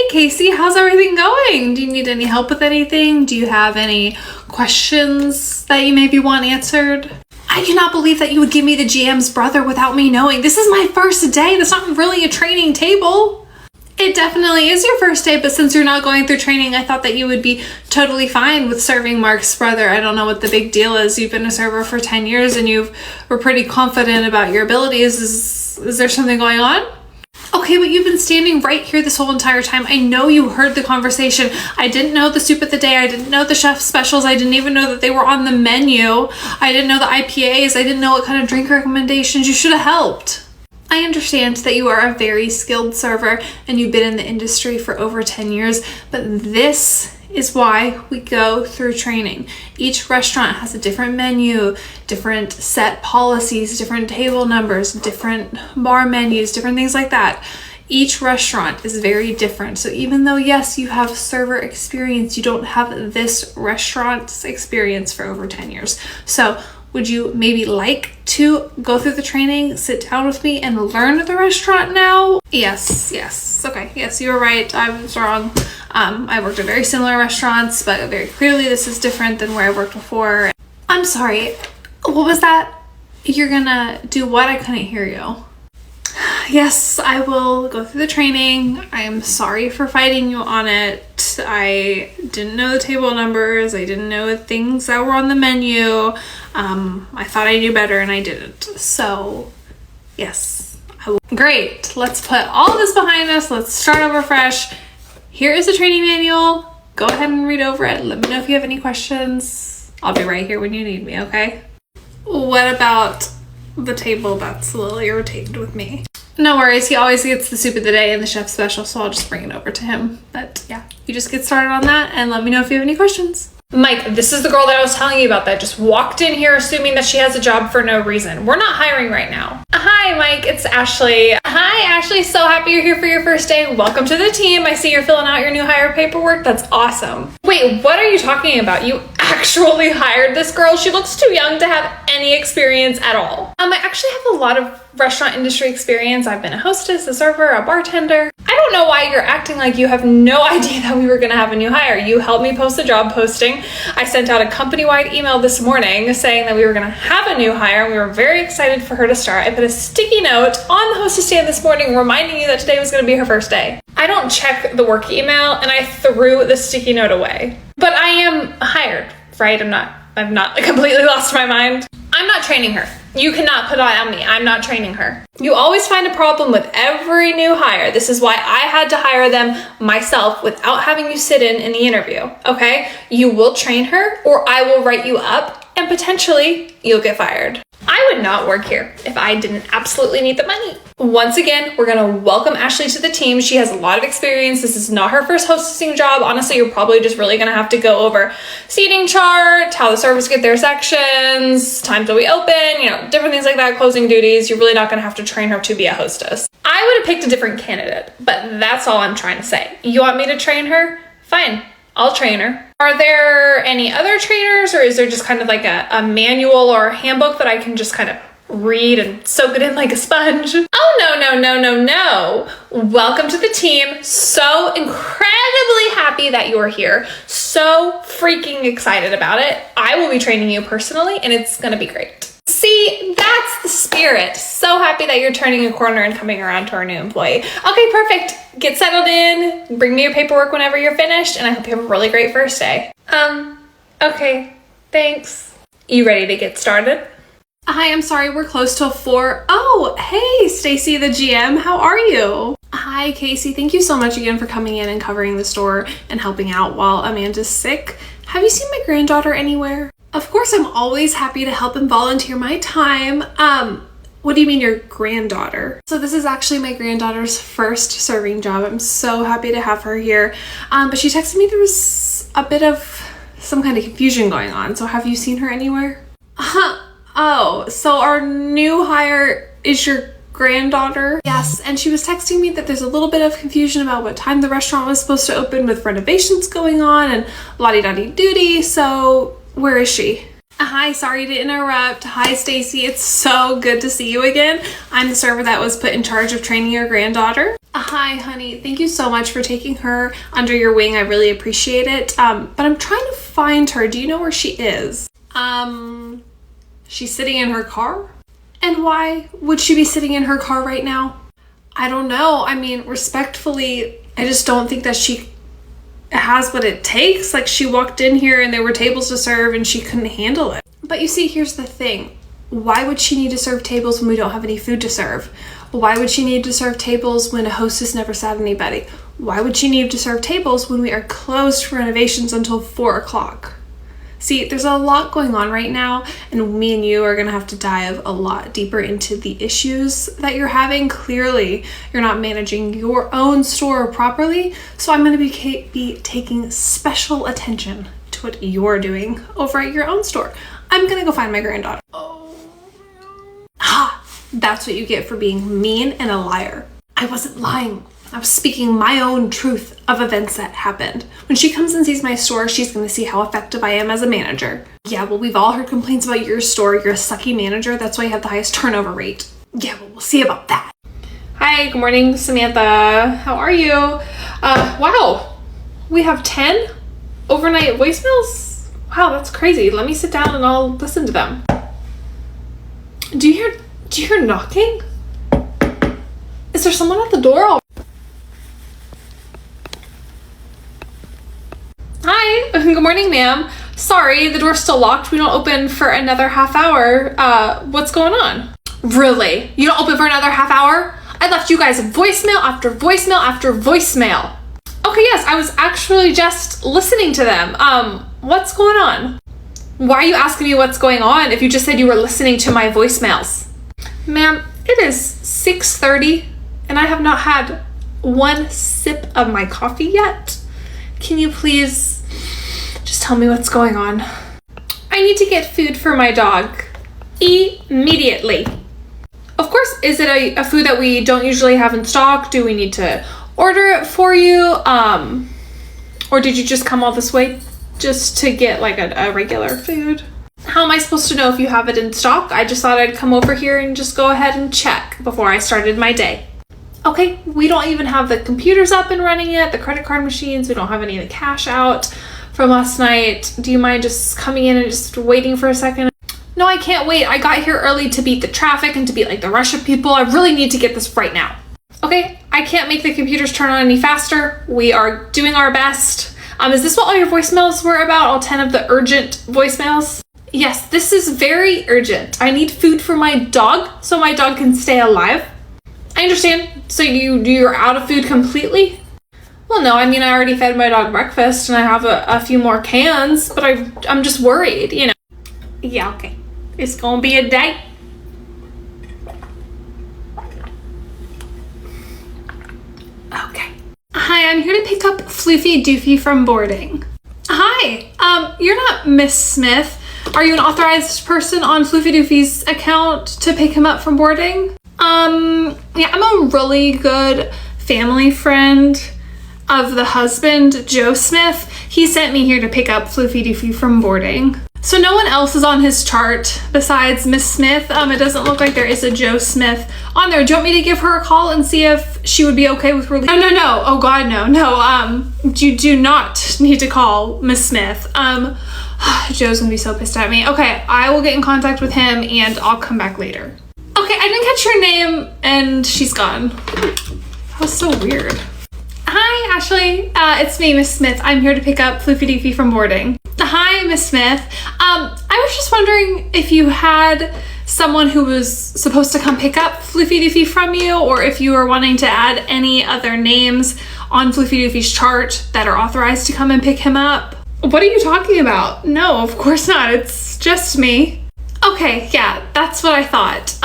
Casey, how's everything going? Do you need any help with anything? Do you have any questions that you maybe want answered? I cannot believe that you would give me the GM's brother without me knowing. This is my first day. That's not really a training table. It definitely is your first day, but since you're not going through training, I thought that you would be totally fine with serving Mark's brother. I don't know what the big deal is. You've been a server for 10 years and you were pretty confident about your abilities. Is there something going on? Okay, but you've been standing right here this whole entire time. I know you heard the conversation. I didn't know the soup of the day. I didn't know the chef specials. I didn't even know that they were on the menu. I didn't know the IPAs. I didn't know what kind of drink recommendations. You should have helped. I understand that you are a very skilled server and you've been in the industry for over 10 years, but this is why we go through training. Each restaurant has a different menu, different set policies, different table numbers, different bar menus, different things like that. Each restaurant is very different. So even though, yes, you have server experience, you don't have this restaurant's experience for over 10 years. So would you maybe like to go through the training, sit down with me, and learn the restaurant now? Yes. Okay, yes, you were right. I was wrong. I worked at very similar restaurants, but very clearly this is different than where I worked before. I'm sorry. What was that? You're gonna do what? I couldn't hear you. Yes, I will go through the training. I am sorry for fighting you on it. I didn't know the table numbers. I didn't know the things that were on the menu. I thought I knew better and I didn't. So, yes, I will. Great. Let's put all this behind us. Let's start over fresh. Here is the training manual. Go ahead and read over it. Let me know if you have any questions. I'll be right here when you need me, okay? What about the table that's a little irritated with me? No worries, he always gets the soup of the day and the chef special, so I'll just bring it over to him. But yeah, you just get started on that and let me know if you have any questions. Mike, this is the girl that I was telling you about that just walked in here assuming that she has a job for no reason. We're not hiring right now. Hi, Mike, it's Ashley. Hi, Ashley, so happy you're here for your first day. Welcome to the team. I see you're filling out your new hire paperwork. That's awesome. Wait, what are you talking about? You actually hired this girl? She looks too young to have any experience at all. I actually have a lot of restaurant industry experience. I've been a hostess, a server, a bartender. I don't know why you're acting like you have no idea that we were gonna have a new hire. You helped me post a job posting. I sent out a company-wide email this morning saying that we were gonna have a new hire and we were very excited for her to start. I put a sticky note on the hostess stand this morning reminding you that today was gonna be her first day. I don't check the work email and I threw the sticky note away. But I am hired, right? I've not completely lost my mind. I'm not training her. You cannot put that on me. I'm not training her. You always find a problem with every new hire. This is why I had to hire them myself without having you sit in the interview, okay? You will train her or I will write you up and potentially you'll get fired. I would not work here if I didn't absolutely need the money. Once again, we're gonna welcome Ashley to the team. She has a lot of experience. This is not her first hostessing job. Honestly, you're probably just really gonna have to go over seating chart, how the servers get their sections, times that we open, different things like that, closing duties. You're really not gonna have to train her to be a hostess. I would have picked a different candidate, but that's all I'm trying to say. You want me to train her? Fine, I'll train her. Are there any other trainers or is there just kind of like a manual or a handbook that I can just kind of read and soak it in like a sponge? Oh, no. Welcome to the team. So incredibly happy that you're here. So freaking excited about it. I will be training you personally and it's gonna be great. See, that's the spirit. So happy that you're turning a corner and coming around to our new employee. Okay, perfect. Get settled in. Bring me your paperwork whenever you're finished, and I hope you have a really great first day. Okay, thanks. You ready to get started? Hi, I'm sorry, we're close till 4. Oh, hey, Stacy, the GM, how are you? Hi, Casey. Thank you so much again for coming in and covering the store and helping out while Amanda's sick. Have you seen my granddaughter anywhere? Of course, I'm always happy to help and volunteer my time. What do you mean your granddaughter? So this is actually my granddaughter's first serving job. I'm so happy to have her here. But she texted me there was a bit of some kind of confusion going on. So have you seen her anywhere? Oh, so our new hire is your granddaughter? Yes, and she was texting me that there's a little bit of confusion about what time the restaurant was supposed to open with renovations going on and la-di-da-di-doody. So where is she? Hi, sorry to interrupt. Hi, Stacy. It's so good to see you again. I'm the server that was put in charge of training your granddaughter. Hi, honey. Thank you so much for taking her under your wing. I really appreciate it. But I'm trying to find her. Do you know where she is? She's sitting in her car? And why would she be sitting in her car right now? I don't know. I mean, respectfully, I just don't think that she has what it takes. Like, she walked in here and there were tables to serve and she couldn't handle it. But you see, here's the thing. Why would she need to serve tables when we don't have any food to serve? Why would she need to serve tables when a hostess never sat anybody? Why would she need to serve tables when we are closed for renovations until 4 o'clock? See, there's a lot going on right now, and me and you are gonna have to dive a lot deeper into the issues that you're having. Clearly, you're not managing your own store properly, so I'm gonna be taking special attention to what you're doing over at your own store. I'm gonna go find my granddaughter. Oh, ha! That's what you get for being mean and a liar. I wasn't lying. I was speaking my own truth of events that happened. When she comes and sees my store, she's going to see how effective I am as a manager. Yeah, well, we've all heard complaints about your store. You're a sucky manager. That's why you have the highest turnover rate. Yeah, well, we'll see about that. Hi, good morning, Samantha. How are you? Wow, we have 10 overnight voicemails? Wow, that's crazy. Let me sit down and I'll listen to them. Do you hear knocking? Is there someone at the door? Hi, good morning, ma'am. Sorry, the door's still locked. We don't open for another half hour. What's going on? Really? You don't open for another half hour? I left you guys voicemail after voicemail after voicemail. Okay, yes, I was actually just listening to them. What's going on? Why are you asking me what's going on if you just said you were listening to my voicemails? Ma'am, it is 6:30 and I have not had one sip of my coffee yet. Can you please just tell me what's going on? I need to get food for my dog immediately. Of course, is it a food that we don't usually have in stock? Do we need to order it for you? Or did you just come all this way just to get like a regular food? How am I supposed to know if you have it in stock? I just thought I'd come over here and just go ahead and check before I started my day. Okay, we don't even have the computers up and running yet, the credit card machines. We don't have any of the cash out from last night. Do you mind just coming in and just waiting for a second? No, I can't wait. I got here early to beat the traffic and to beat like the rush of people. I really need to get this right now. Okay, I can't make the computers turn on any faster. We are doing our best. Is this what all your voicemails were about? All 10 of the urgent voicemails? Yes, this is very urgent. I need food for my dog so my dog can stay alive. I understand. So you're out of food completely? Well, no, I mean, I already fed my dog breakfast and I have a few more cans, but I'm just worried, you know. Yeah, okay. It's gonna be a day. Okay. Hi, I'm here to pick up Floofy Doofy from boarding. Hi, you're not Miss Smith. Are you an authorized person on Floofy Doofy's account to pick him up from boarding? Yeah, I'm a really good family friend of the husband, Joe Smith. He sent me here to pick up Floofy Doofy from boarding. So no one else is on his chart besides Miss Smith. It doesn't look like there is a Joe Smith on there. Do you want me to give her a call and see if she would be okay with release? No. Oh God, no. You do not need to call Miss Smith. Joe's gonna be so pissed at me. Okay, I will get in contact with him and I'll come back later. Okay, I didn't catch your name and she's gone. That was so weird. Hi, Ashley. It's me, Miss Smith. I'm here to pick up Floofy Doofy from boarding. Hi, Miss Smith. I was just wondering if you had someone who was supposed to come pick up Floofy Doofy from you, or if you were wanting to add any other names on Floofy Doofy's chart that are authorized to come and pick him up. What are you talking about? No, of course not. It's just me. Okay, yeah, that's what I thought.